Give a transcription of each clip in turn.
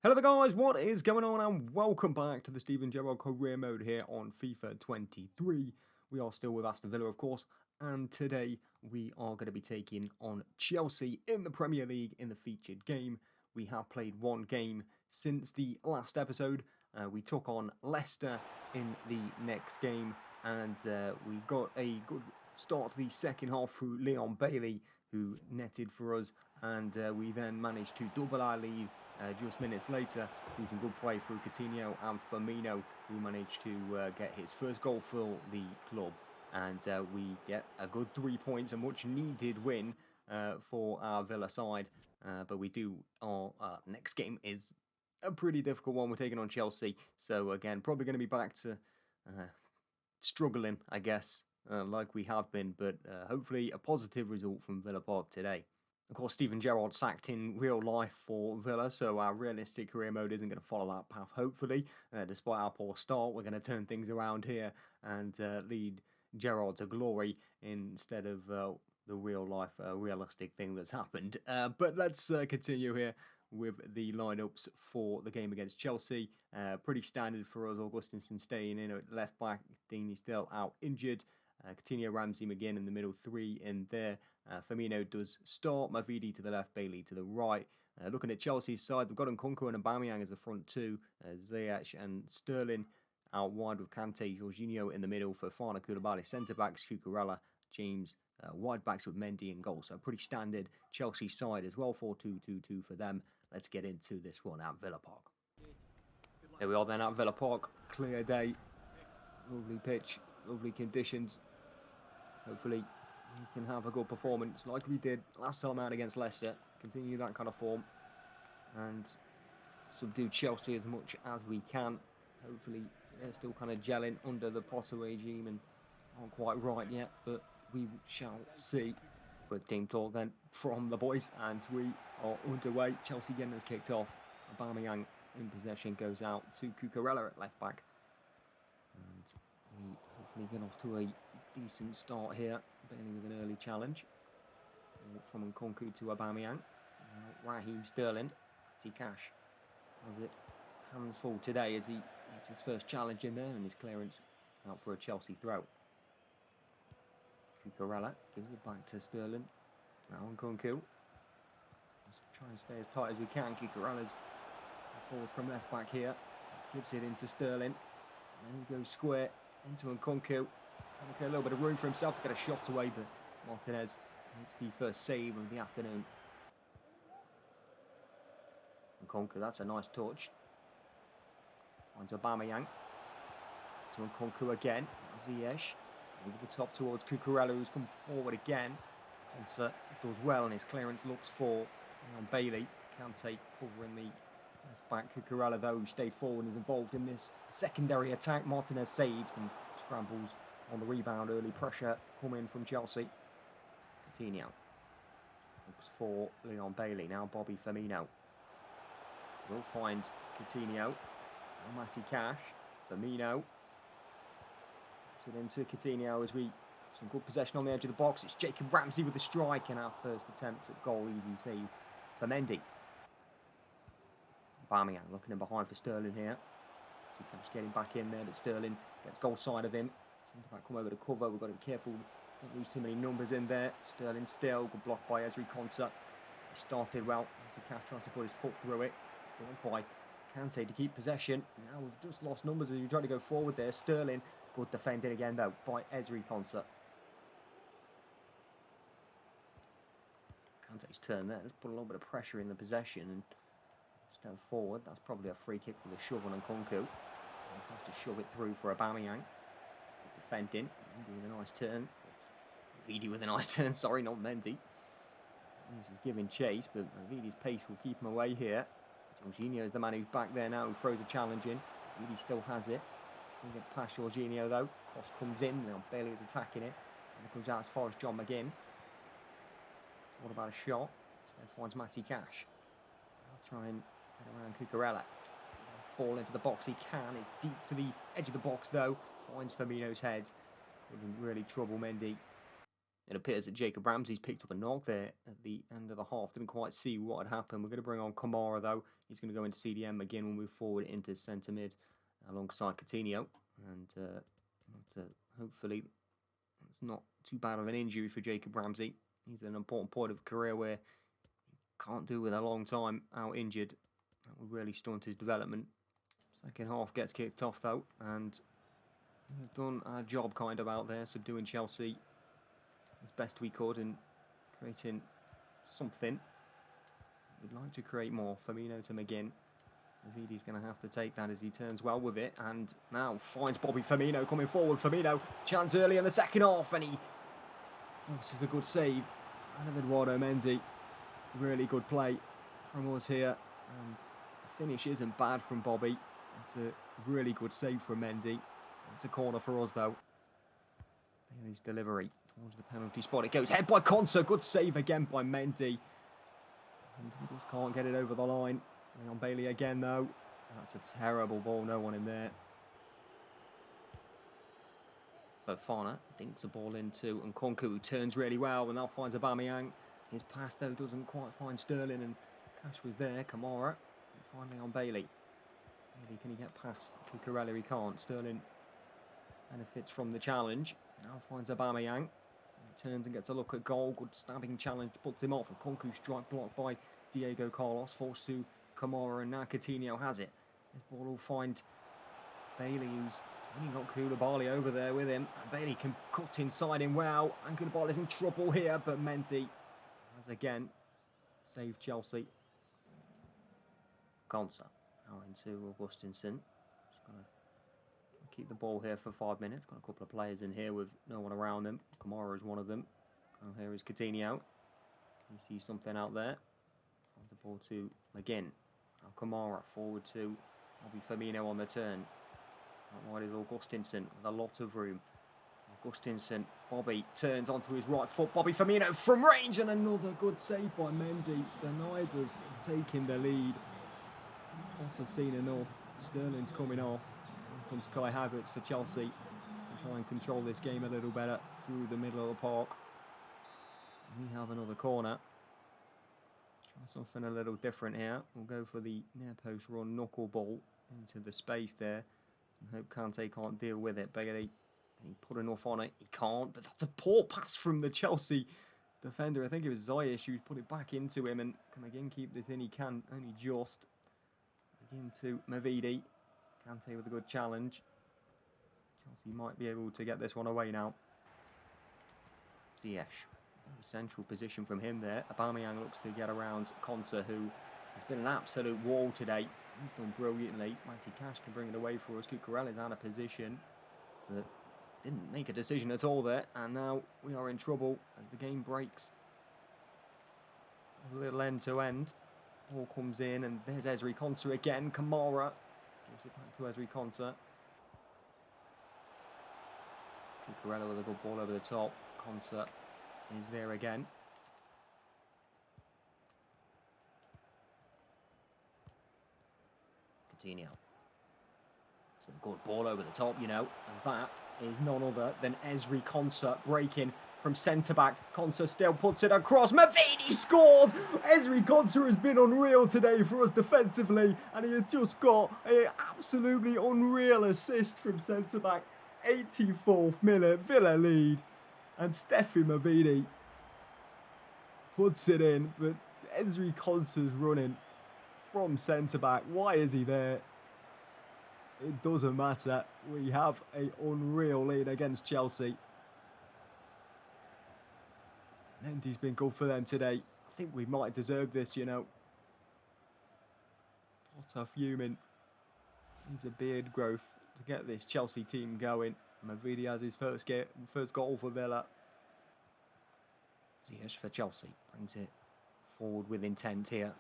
Hello there guys, what is going on and welcome back to the Gerrard career mode here on FIFA 23. We are still with Aston Villa of course, and today we are going to be taking on Chelsea in the Premier League in the featured game. We have played one game since the last episode. We took on Leicester in the next game and we got a good start to the second half through Leon Bailey, who netted for us, and we then managed to double our lead just minutes later through some good play through Coutinho and Firmino, who managed to get his first goal for the club. And we get a good 3 points, a much needed win for our Villa side. But we do, our next game is a pretty difficult one. We're taking on Chelsea. So again, probably going to be back to struggling, I guess, like we have been. But hopefully a positive result from Villa Park today. Of course, Gerrard sacked in real life for Villa, so our realistic career mode isn't going to follow that path, hopefully. Despite our poor start, we're going to turn things around here and lead Gerrard to glory instead of the real life, realistic thing that's happened. But let's continue here with the lineups for the game against Chelsea. Pretty standard for us. Augustinson staying in at left back. Deeney still out injured. Coutinho, Ramsey, McGinn in the middle, three in there. Firmino does start. Mavidi to the left, Bailey to the right. Looking at Chelsea's side, they've got Nkunku and Aubameyang as the front two. Ziyech and Sterling out wide with Kante, Jorginho in the middle for Fana Koulibaly. Centre-backs, Cucurella, James. Wide backs with Mendy and goal. So pretty standard Chelsea side as well, 4-2-2-2 for them. Let's get into this one at Villa Park. Here we are then at Villa Park. Clear day. Lovely pitch. Lovely conditions. Hopefully we can have a good performance like we did last time out against Leicester. Continue that kind of form and subdue Chelsea as much as we can. Hopefully they're still kind of gelling under the Potter regime and aren't quite right yet, but we shall see. Quick team talk then from the boys, and we are underway. Chelsea getting us kicked off. Aubameyang in possession goes out to Cucurella at left back. And we hopefully get off to a decent start here. Bailey with an early challenge. From Nkunku to Aubameyang. Raheem Sterling. Cash has it hands full today as he makes his first challenge in there, and his clearance out for a Chelsea throw. Cucurella gives it back to Sterling. Now Nkunku. Let's try and stay as tight as we can. Cucurella's forward from left back here. Gives it into Sterling. And then he goes square into Nkunku. Trying to get a little bit of room for himself to get a shot away, but Martinez makes the first save of the afternoon. Nkunku, that's a nice touch. Finds Aubameyang. To Nkunku again. Ziyech. Over the top towards Cucurella, who's come forward again. Concert does well, and his clearance looks for Bailey. Kante covering the left back. Cucurella, though, who stayed forward and is involved in this secondary attack. Martinez saves and scrambles on the rebound. Early pressure coming from Chelsea. Coutinho looks for Leon Bailey. Now Bobby Firmino will find Coutinho. Now Matty Cash. Firmino. So then to Coutinho as we have some good possession on the edge of the box. It's Jacob Ramsey with the strike, and our first attempt at goal. Easy save for Mendy. Aubameyang looking in behind for Sterling here. Cash getting back in there, but Sterling gets goal side of him. Centre back come over to cover. We've got to be careful. Don't lose too many numbers in there. Sterling still. Good block by Ezri Konsa. He started well. Cash tries to put his foot through it. Blocked by Kante to keep possession. Now we've just lost numbers as we try to go forward there. Sterling. Good defending again, though, by Ezri Konsa. Kante's turn there. Let's put a little bit of pressure in the possession and step forward. That's probably a free kick for the shove on Nkunku. And tries to shove it through for Aubameyang. Defending. Mendy with a nice turn. Vidi with a nice turn. Sorry, not Mendy. He's giving chase, but Vidi's pace will keep him away here. Jorginho is the man who's back there now, who throws a challenge in. Vidi still has it. Can get past Jorginho though. Cross comes in. Now Bailey is attacking it. And it comes out as far as John McGinn. What about a shot? Instead finds Matty Cash. I'll try and get around Cucurella. Ball into the box he can. It's deep to the edge of the box though. Finds Firmino's head. Couldn't really trouble Mendy. It appears that Jacob Ramsey's picked up a knock there at the end of the half. Didn't quite see what had happened. We're going to bring on Kamara, though. He's going to go into CDM again. We'll move forward into centre mid alongside Coutinho. And hopefully it's not too bad of an injury for Jacob Ramsey. He's at an important point of career where he can't do with a long time out injured. That would really stunt his development. Second half gets kicked off, though. And we've done our job kind of out there. Subduing Chelsea as best we could and creating something. We'd like to create more. Firmino to McGinn. Navidi's going to have to take that as he turns well with it. And now finds Bobby Firmino coming forward. Firmino, chance early in the second half. And he forces a good save. And Eduardo Mendy. Really good play from us here. And the finish isn't bad from Bobby. It's a really good save from Mendy. It's a corner for us, though. Bailey's delivery towards the penalty spot. It goes head by Konsa. Good save again by Mendy. And we just can't get it over the line. On Bailey again, though. That's a terrible ball. No one in there. Fofana dinks a ball into Nkunku, who turns really well and now finds Aubameyang. His pass, though, doesn't quite find Sterling, and Cash was there. Kamara. Finally on Bailey. Bailey, can he get past Cucurella? He can't. Sterling benefits from the challenge. Now finds Aubameyang. He turns and gets a look at goal. Good stabbing challenge, puts him off. And Nkunku strike blocked by Diego Carlos. Forced to Kamara, and now Coutinho has it. This ball will find Bailey, who's only got Koulibaly over there with him. And Bailey can cut inside him well. And Koulibaly's in trouble here, but Mendy has again saved Chelsea. Konsa now into Augustinson. Just going to keep the ball here for 5 minutes. Got a couple of players in here with no one around them. Kamara is one of them. And here is Coutinho. You see something out there. Find the ball to McGinn. Now Kamara forward to Bobby Firmino on the turn. Out wide is Augustinson with a lot of room. Augustinson, Bobby turns onto his right foot. Bobby Firmino from range, and another good save by Mendy. Denies us taking the lead. Not seen enough. Sterling's coming off. Here comes Kai Havertz for Chelsea to try and control this game a little better through the middle of the park. We have another corner. Try something a little different here. We'll go for the near post run knuckleball into the space there. And hope Kante can't deal with it. Bailey, can he put enough on it? He can't, but that's a poor pass from the Chelsea defender. I think it was Ziyech who's put it back into him, and can again keep this in? He can, only just. Into Mavidi. Kante with a good challenge. Chelsea might be able to get this one away now. Ziyech. Very central position from him there. Aubameyang looks to get around Konsa, who has been an absolute wall today. He's done brilliantly. Matty Cash can bring it away for us. Cucurella's out of position, but didn't make a decision at all there. And now we are in trouble as the game breaks. A little end to end. Ball comes in, and there's Ezri Konsa again. Kamara gives it back to Ezri Konsa. Cucurella with a good ball over the top. Konsa is there again. Coutinho. It's a good ball over the top, you know, and that is none other than Ezri Konsa breaking from centre-back. Konsa still puts it across. Mavidi scored! Ezri Konsa has been unreal today for us defensively, and he has just got an absolutely unreal assist from centre-back. 84th minute, Villa lead. And Steffi Mavidi puts it in, but Ezri Konsa's running from centre-back. Why is he there? It doesn't matter. We have an unreal lead against Chelsea. Mendy's been good for them today. I think we might deserve this, you know. Potter fuming. Needs a beard growth to get this Chelsea team going. Mavidi has his first goal for Villa. Ziyech for Chelsea. Brings it forward with intent here.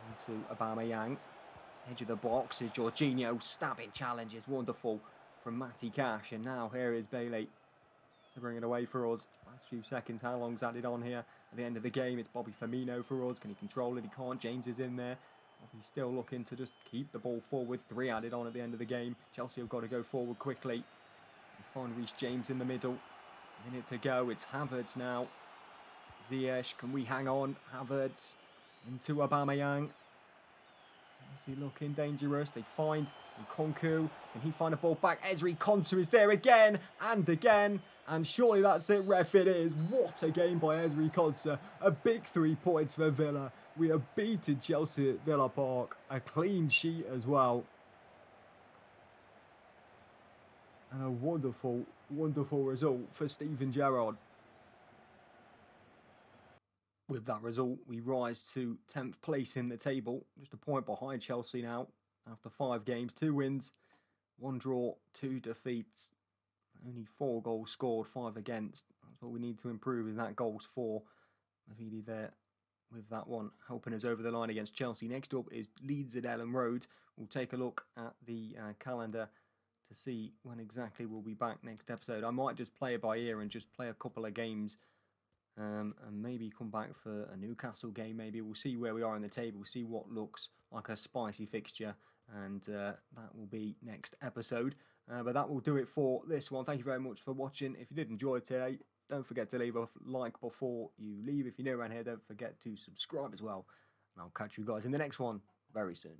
Into Aubameyang. Edge of the box is Jorginho. Stabbing challenge is wonderful from Matty Cash. And now here is Bailey to bring it away for us. Last few seconds, how long's added on here? At the end of the game, it's Bobby Firmino for us. Can he control it? He can't. James is in there. Bobby's still looking to just keep the ball forward. 3 added on at the end of the game. Chelsea have got to go forward quickly. They find Reece James in the middle. Minute to go. It's Havertz now. Ziyech, can we hang on? Havertz into Aubameyang. Chelsea looking dangerous. They find Nkunku. Can he find a ball back? Ezri Konsa is there again and again. And surely that's it, ref. It is. What a game by Ezri Konsa. A big 3 points for Villa. We have beaten Chelsea at Villa Park. A clean sheet as well. And a wonderful, wonderful result for Steven Gerrard. With that result, we rise to 10th place in the table. Just a point behind Chelsea now. After 5 games, 2 wins, 1 draw, 2 defeats. Only 4 goals scored, 5 against. That's what we need to improve, is that goals for. Mavidi there with that one, helping us over the line against Chelsea. Next up is Leeds at Ellen Road. We'll take a look at the calendar to see when exactly we'll be back next episode. I might just play it by ear and just play a couple of games and maybe come back for a Newcastle game. Maybe we'll see where we are in the table, see what looks like a spicy fixture, and that will be next episode. But that will do it for this one. Thank you very much for watching. If you did enjoy today, don't forget to leave a like before you leave. If you're new around here, don't forget to subscribe as well. And I'll catch you guys in the next one very soon.